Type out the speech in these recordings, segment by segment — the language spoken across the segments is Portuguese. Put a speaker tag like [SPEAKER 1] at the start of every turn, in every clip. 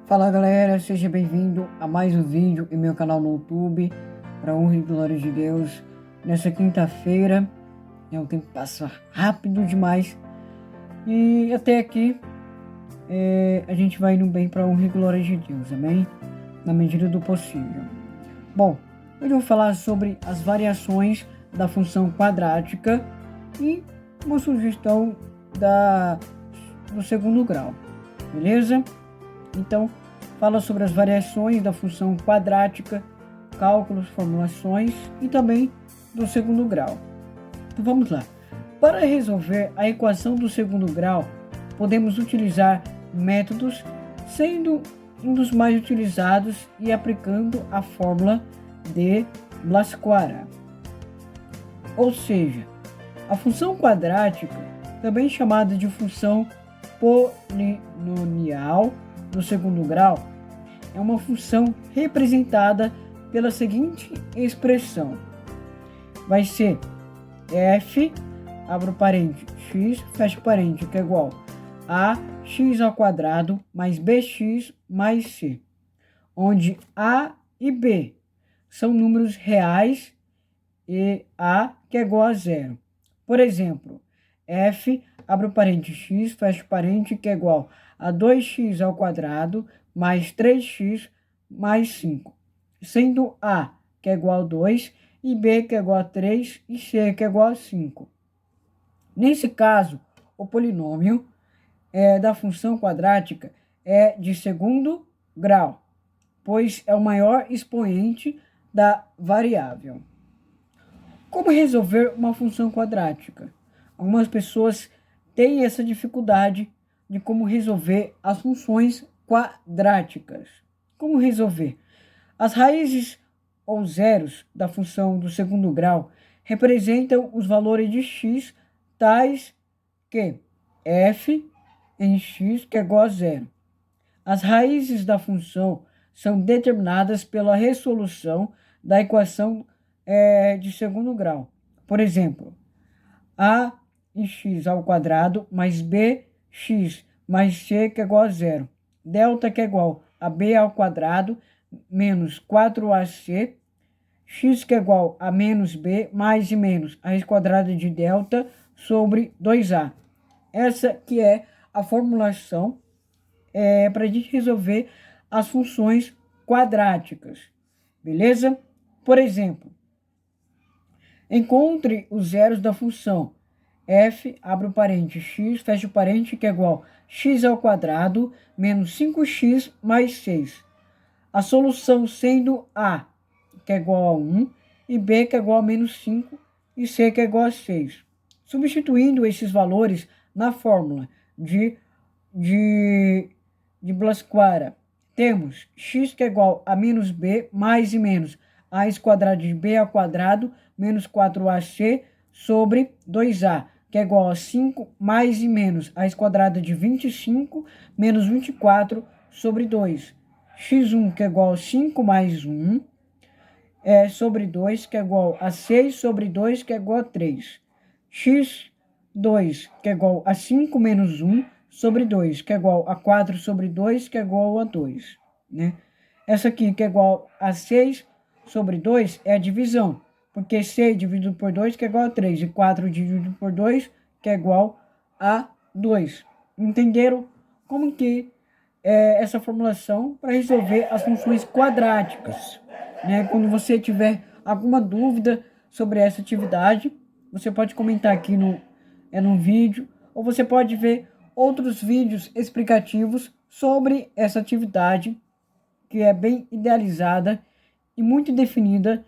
[SPEAKER 1] Fala galera, seja bem-vindo a mais um vídeo em meu canal no YouTube, para honra e glória de Deus. Nessa quinta-feira, o tempo passa rápido demais e até aqui a gente vai indo bem para honra e glória de Deus, amém? Na medida do possível. Bom, hoje eu vou falar sobre as variações da função quadrática e uma sugestão do segundo grau, beleza? Então, fala sobre as variações da função quadrática, cálculos, formulações e também do segundo grau. Então, vamos lá. Para resolver a equação do segundo grau, podemos utilizar métodos, sendo um dos mais utilizados e aplicando a fórmula de Bhaskara. Ou seja, a função quadrática, também chamada de função polinomial do segundo grau, é uma função representada pela seguinte expressão. Vai ser f, abro parênteses, x, fecho parênteses, que é igual a x ao quadrado mais bx mais c, onde a e b são números reais e a que é igual a zero. Por exemplo, f, abro parênteses, x, fecho parênteses, que é igual a 2x ao quadrado mais 3x mais 5, sendo a que é igual a 2 e b que é igual a 3 e c que é igual a 5. Nesse caso, o polinômio da função quadrática é de segundo grau, pois é o maior expoente da variável. Como resolver uma função quadrática? Algumas pessoas têm essa dificuldade de como resolver as funções quadráticas. Como resolver? As raízes ou zeros da função do segundo grau representam os valores de x tais que f em x que é igual a zero. As raízes da função são determinadas pela resolução da equação de segundo grau. Por exemplo, a em x ao quadrado mais bx mais c que é igual a zero. Delta que é igual a b ao quadrado menos 4ac, x que é igual a menos b mais e menos a raiz quadrada de delta sobre 2a. Essa que é a formulação para a gente resolver as funções quadráticas, beleza? Por exemplo, encontre os zeros da função f, abro parênteses, x, fecho parênteses, que é igual a x ao quadrado menos 5x mais 6. A solução sendo a, que é igual a 1, e b, que é igual a menos 5, e c, que é igual a 6. Substituindo esses valores na fórmula de Bhaskara, temos x que é igual a menos b mais e menos a raiz quadrada de b ao quadrado menos 4ac sobre 2a, que é igual a 5 mais e menos a raiz quadrada de 25 menos 24 sobre 2. x1 que é igual a 5 mais 1 sobre 2, que é igual a 6 sobre 2, que é igual a 3. x2 que é igual a 5 menos 1 sobre 2, que é igual a 4 sobre 2, que é igual a 2. Né? Essa aqui, que é igual a 6 sobre 2, é a divisão, porque 6 dividido por 2, que é igual a 3, e 4 dividido por 2, que é igual a 2. Entenderam como que é essa formulação para resolver as funções quadráticas? Né? Quando você tiver alguma dúvida sobre essa atividade, você pode comentar aqui no vídeo, ou você pode ver outros vídeos explicativos sobre essa atividade, que é bem idealizada e muito definida,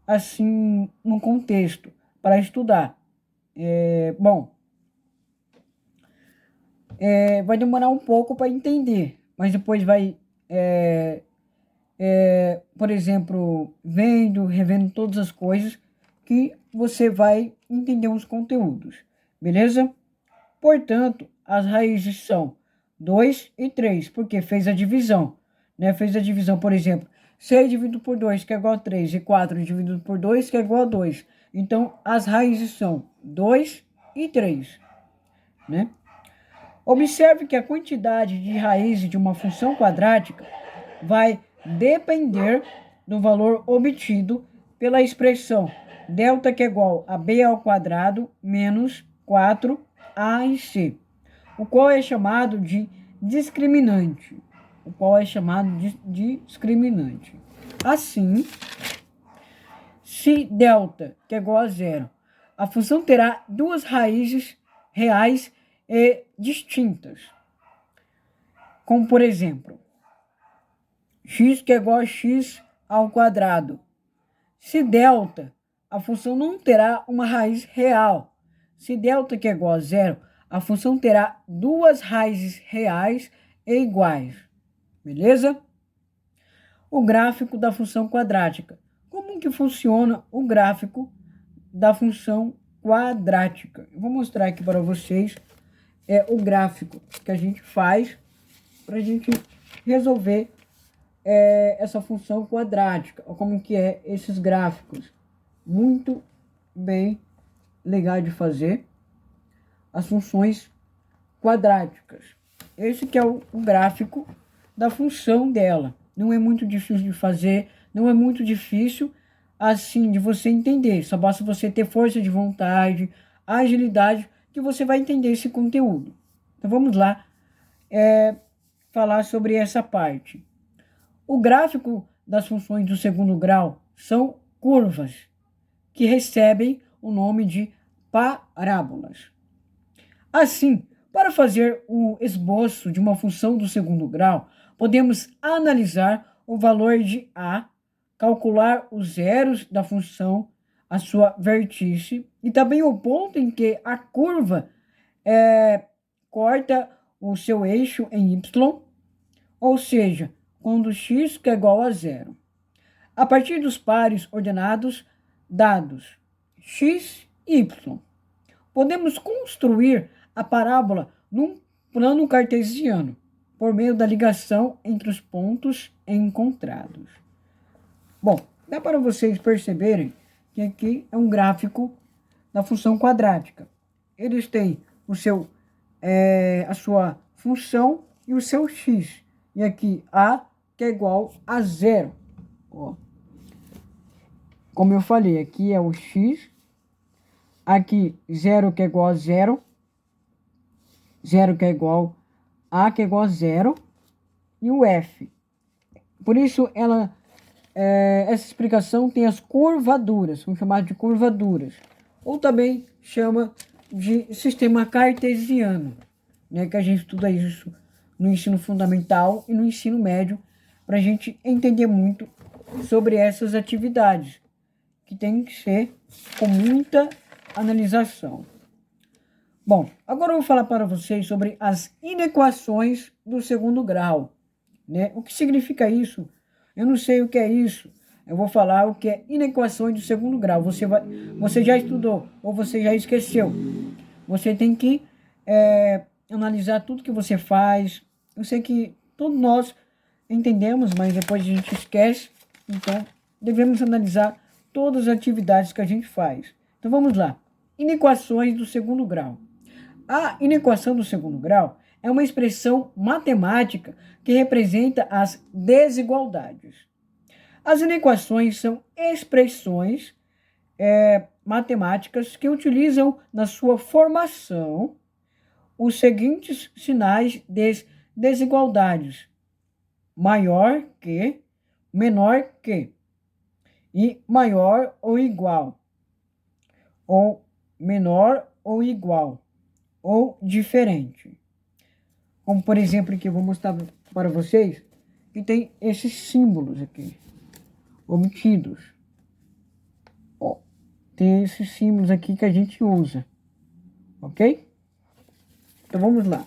[SPEAKER 1] assim, no contexto, para estudar. Vai demorar um pouco para entender, mas depois vai, por exemplo, vendo, revendo todas as coisas, que você vai entender os conteúdos, beleza? Portanto, as raízes são 2 e 3, porque fez a divisão, né? Fez a divisão, por exemplo, 6 dividido por 2, que é igual a 3, e 4 dividido por 2, que é igual a 2. Então, as raízes são 2 e 3, né? Observe que a quantidade de raízes de uma função quadrática vai depender do valor obtido pela expressão delta, que é igual a b ao quadrado menos 4a e c, o qual é chamado de discriminante. Assim, se delta, que é igual a zero, a função terá duas raízes reais e distintas. Como, por exemplo, x, que é igual a x ao quadrado. Se delta, a função não terá uma raiz real. Se delta, que é igual a zero, a função terá duas raízes reais e iguais. Beleza? O gráfico da função quadrática. Como que funciona o gráfico da função quadrática? Eu vou mostrar aqui para vocês o gráfico que a gente faz para a gente resolver essa função quadrática. Como que é esses gráficos. Muito bem legal de fazer as funções quadráticas. Esse que é o gráfico da função dela. Não é muito difícil de fazer, não é muito difícil assim de você entender. Só basta você ter força de vontade, agilidade, que você vai entender esse conteúdo. Então vamos lá falar sobre essa parte. O gráfico das funções do segundo grau são curvas que recebem o nome de parábolas. Assim, para fazer o esboço de uma função do segundo grau, podemos analisar o valor de A, calcular os zeros da função, a sua vértice, e também o ponto em que a curva corta o seu eixo em Y, ou seja, quando x que é igual a zero. A partir dos pares ordenados dados x e y, podemos construir a parábola num plano cartesiano, por meio da ligação entre os pontos encontrados. Bom, dá para vocês perceberem que aqui é um gráfico da função quadrática. Eles têm a sua função e o seu x. E aqui a, que é igual a zero. Ó. Como eu falei, aqui é o x. Aqui 0 que é igual a zero. 0 que é igual a, que é igual a zero. E o f. Por isso, essa explicação tem as curvaduras. Vamos chamar de curvaduras. Ou também chama de sistema cartesiano. Né, que a gente estuda isso no ensino fundamental e no ensino médio, para a gente entender muito sobre essas atividades, que tem que ser com muita analisação. Bom, agora eu vou falar para vocês sobre as inequações do segundo grau. Né? O que significa isso? Eu não sei o que é isso. Eu vou falar o que é inequações do segundo grau. Você já estudou ou você já esqueceu. Você tem que analisar tudo que você faz. Eu sei que todos nós entendemos, mas depois a gente esquece. Então, devemos analisar todas as atividades que a gente faz. Então, vamos lá. Inequações do segundo grau. A inequação do segundo grau é uma expressão matemática que representa as desigualdades. As inequações são expressões matemáticas que utilizam na sua formação os seguintes sinais de desigualdades: maior que, menor que, e maior ou igual, ou menor ou igual, ou diferente. Como, por exemplo, aqui eu vou mostrar para vocês que tem esses símbolos aqui, obtidos. Ó, tem esses símbolos aqui que a gente usa, ok? Então, vamos lá.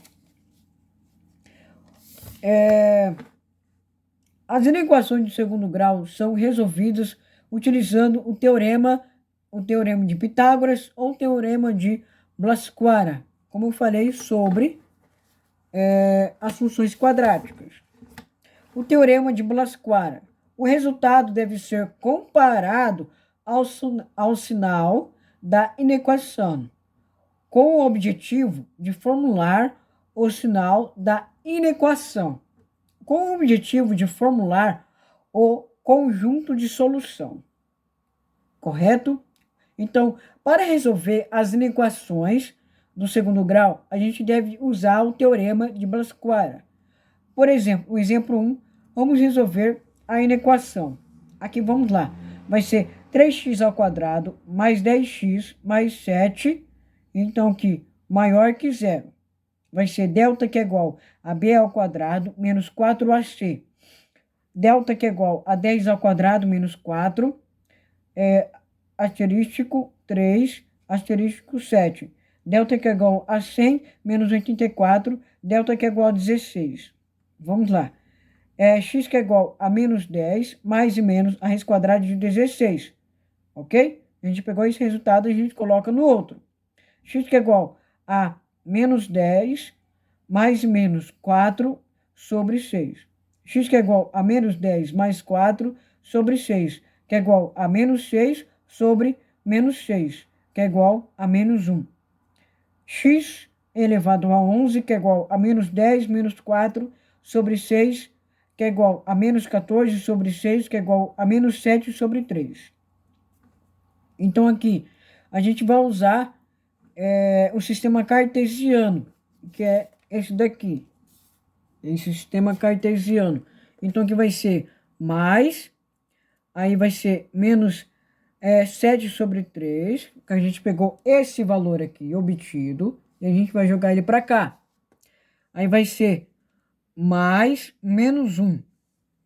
[SPEAKER 1] As inequações de segundo grau são resolvidas utilizando o teorema de Pitágoras ou o teorema de Bhaskara, como eu falei sobre as funções quadráticas. O teorema de Bhaskara. O resultado deve ser comparado ao sinal da inequação, com o objetivo de formular o sinal da inequação, com o objetivo de formular o conjunto de solução. Correto? Então, para resolver as inequações do segundo grau, a gente deve usar o teorema de Bhaskara. Por exemplo, o exemplo 1, vamos resolver a inequação. Aqui vamos lá. Vai ser 3x ao quadrado mais 10x mais 7, então que maior que zero. Vai ser delta que é igual a b ao quadrado menos 4ac. Delta que é igual a 10 ao quadrado menos 4, asterístico 3, asterístico 7. Delta que é igual a 100 menos 84, delta que é igual a 16. Vamos lá. X que é igual a menos 10, mais e menos a raiz quadrada de 16. Ok? A gente pegou esse resultado e a gente coloca no outro. X que é igual a menos 10, mais e menos 4 sobre 6. X que é igual a menos 10 mais 4 sobre 6, que é igual a menos 6 sobre menos 6, que é igual a menos 1. X elevado a 11, que é igual a menos 10 menos 4 sobre 6, que é igual a menos 14 sobre 6, que é igual a menos 7 sobre 3. Então, aqui, a gente vai usar o sistema cartesiano, que é esse daqui. Esse sistema cartesiano. Então, aqui vai ser mais, aí vai ser menos 7 sobre 3, que a gente pegou esse valor aqui obtido, e a gente vai jogar ele para cá. Aí vai ser mais menos 1.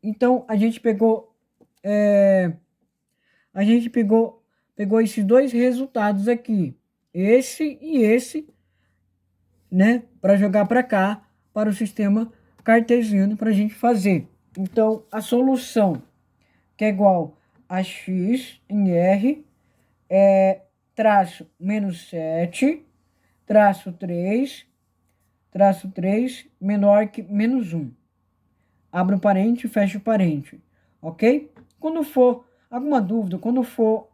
[SPEAKER 1] Então, a gente pegou esses dois resultados aqui, esse e esse, né, para jogar para cá, para o sistema cartesiano, para a gente fazer. Então, a solução, que é igual a x em r, traço menos 7, traço 3, menor que menos 1. Abro parente, fecho parente, ok? Quando for alguma dúvida, quando for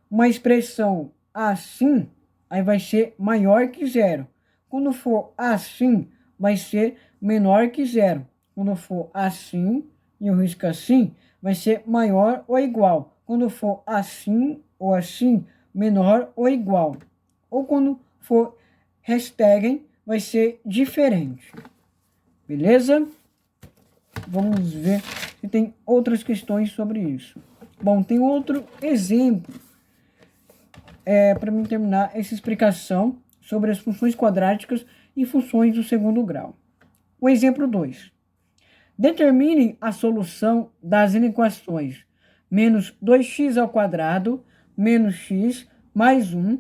[SPEAKER 1] uma expressão assim, aí vai ser maior que zero. Quando for assim, vai ser menor que zero. Quando for assim, e eu risco assim, vai ser maior ou igual. Quando for assim ou assim, menor ou igual. Ou quando for hashtag, vai ser diferente. Beleza? Vamos ver se tem outras questões sobre isso. Bom, tem outro exemplo para mim terminar essa explicação sobre as funções quadráticas e funções do segundo grau. O exemplo 2. Determine a solução das inequações menos 2x ao quadrado menos x mais 1.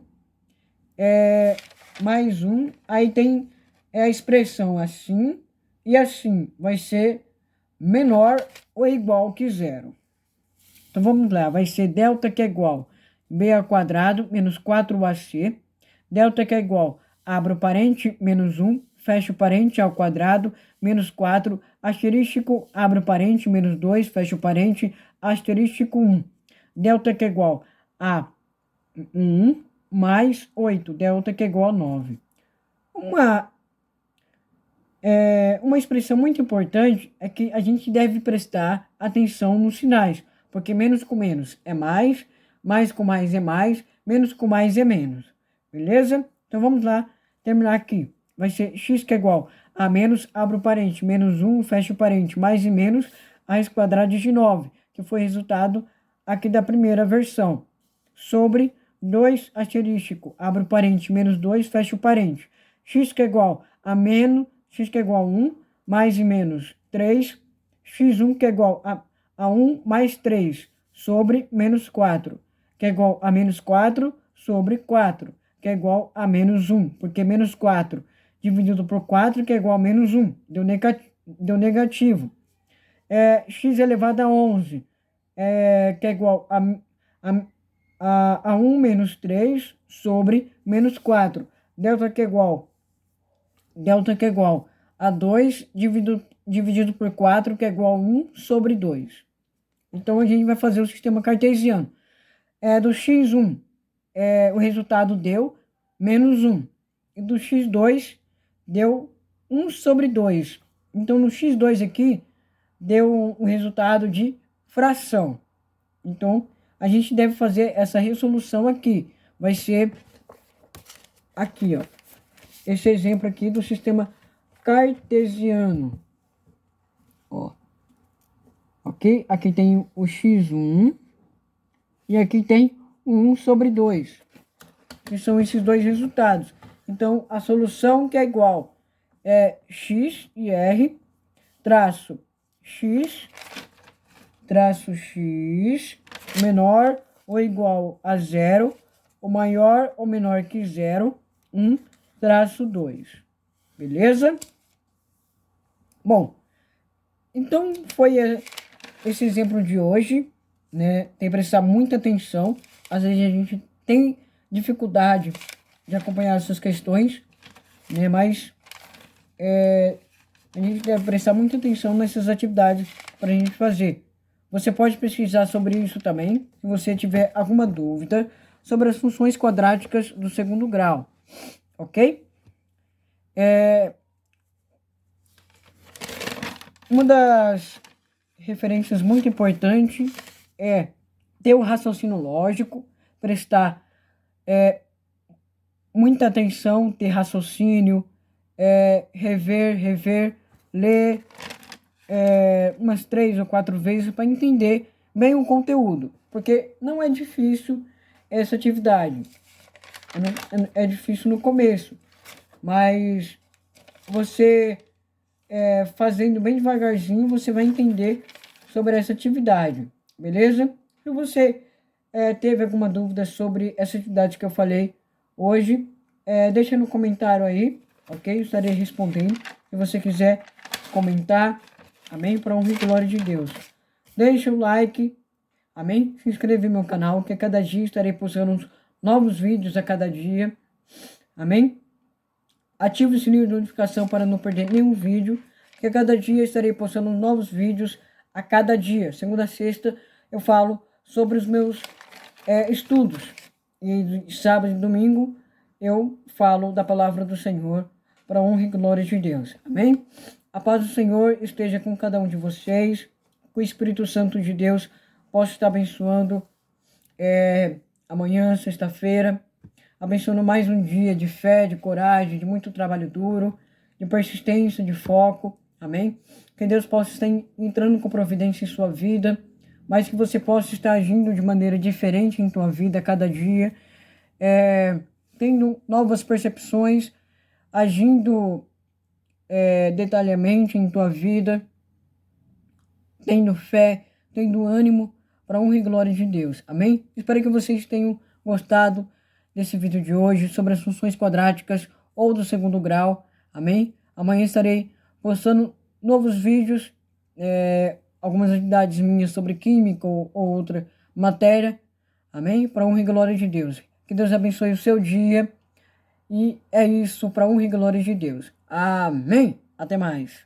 [SPEAKER 1] Mais 1, aí tem a expressão assim e assim. Vai ser menor ou igual que zero. Então, vamos lá. Vai ser delta que é igual b ao quadrado menos 4ac. Delta que é igual, abro parente, menos 1, fecho parente ao quadrado, menos 4, asterístico, abro parente, menos 2, fecho parente, asterístico 1. Delta que é igual a 1 mais 8, delta que é igual a 9. Uma expressão muito importante é que a gente deve prestar atenção nos sinais, porque menos com menos é mais com mais é mais, menos com mais é menos. Beleza? Então vamos lá terminar aqui. Vai ser x que é igual a menos, abro parente, menos 1, fecho parente, mais e menos, a raiz quadrada de 9, que foi resultado aqui da primeira versão, sobre 2 asterístico, abro parente, menos 2, fecho parente. X que é igual a menos, x que é igual a 1, mais e menos 3, x1 que é igual a 1 mais 3, sobre menos 4, que é igual a menos 4 sobre 4, que é igual a menos 1, porque menos 4 dividido por 4, que é igual a menos 1, deu negativo. X elevado a 11, que é igual a 1 menos 3 sobre menos 4. Delta que é igual a 2 dividido por 4, que é igual a 1 sobre 2. Então, a gente vai fazer o sistema cartesiano. Do x1, o resultado deu menos 1. e do x2 deu 1 sobre 2. Então, no x2 aqui, deu um resultado de fração. Então, a gente deve fazer essa resolução aqui. Vai ser aqui, ó. Esse exemplo aqui do sistema cartesiano. Ó. Ok? Aqui tem o x1 e aqui tem o 1 sobre 2. Que são esses dois resultados. Então, a solução que é igual é x e r traço x menor ou igual a 0, ou maior ou menor que 0, 1 traço 2. Beleza? Bom, então foi esse exemplo de hoje, né? Tem que prestar muita atenção. Às vezes a gente tem dificuldade de acompanhar essas questões, né? Mas a gente deve prestar muita atenção nessas atividades para a gente fazer. Você pode pesquisar sobre isso também, se você tiver alguma dúvida sobre as funções quadráticas do segundo grau, ok? Uma das referências muito importantes é ter o raciocínio lógico, prestar muita atenção, ter raciocínio, rever, ler umas 3 ou 4 vezes para entender bem o conteúdo, porque não é difícil essa atividade, é difícil no começo, mas você fazendo bem devagarzinho, você vai entender sobre essa atividade, beleza? Se você teve alguma dúvida sobre essa atividade que eu falei hoje, deixa no comentário aí, ok? Eu estarei respondendo. Se você quiser comentar, amém? Para honra e glória de Deus. Deixa o like, amém? Se inscreve no meu canal, que a cada dia estarei postando novos vídeos a cada dia, amém? Ative o sininho de notificação para não perder nenhum vídeo, que a cada dia estarei postando novos vídeos a cada dia. Segunda a sexta eu falo sobre os meus estudos. E sábado e domingo eu falo da palavra do Senhor para a honra e glória de Deus. Amém? A paz do Senhor esteja com cada um de vocês. Que o Espírito Santo de Deus possa estar abençoando amanhã, sexta-feira. Abençoando mais um dia de fé, de coragem, de muito trabalho duro, de persistência, de foco. Amém? Que Deus possa estar entrando com providência em sua vida, mas que você possa estar agindo de maneira diferente em tua vida a cada dia, tendo novas percepções, agindo detalhadamente em tua vida, tendo fé, tendo ânimo para a honra e glória de Deus. Amém? Espero que vocês tenham gostado desse vídeo de hoje sobre as funções quadráticas ou do segundo grau. Amém? Amanhã estarei postando novos vídeos, algumas atividades minhas sobre química ou outra matéria. Amém? Para a honra e glória de Deus. Que Deus abençoe o seu dia. E é isso, para a honra e glória de Deus. Amém? Até mais.